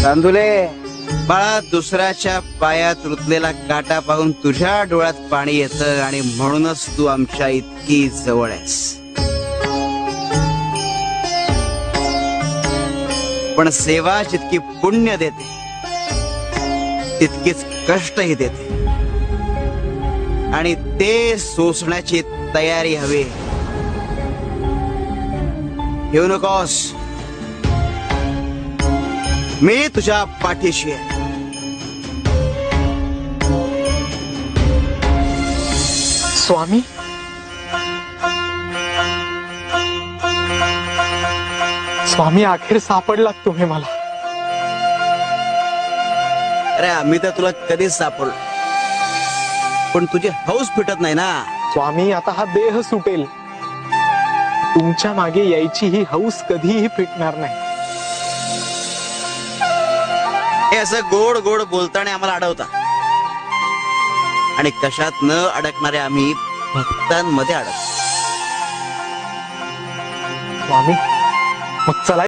चांदुले, बाळा, दुसऱ्याच्या पायात रुतलेला काटा पाहून तुझ्या डोळ्यात पाणी येतं आणि म्हणूनच तू आमच्या इतकी जवळ आहेस. पण सेवा जितकी पुण्य देते तितकीच कष्टही देते आणि ते सोसण्याची तयारी हवी. घेऊ नकोस, मी तुझ्या पाठीशी आहे. स्वामी, स्वामी, अखेर सापडलात तुम्ही मला. अरे आम्ही तर तुला कधीच सापडलो, पण तुझी हौस फिटत नाही ना. स्वामी, आता हा देह सुटेल, तुमच्या मागे यायची ही हौस कधीही फिटणार नाही. हे असं गोड गोड बोलताना आम्हाला अडवता आणि कशात न अडकणारे आम्ही भक्तांमध्ये अडकतो. स्वामी, मग चला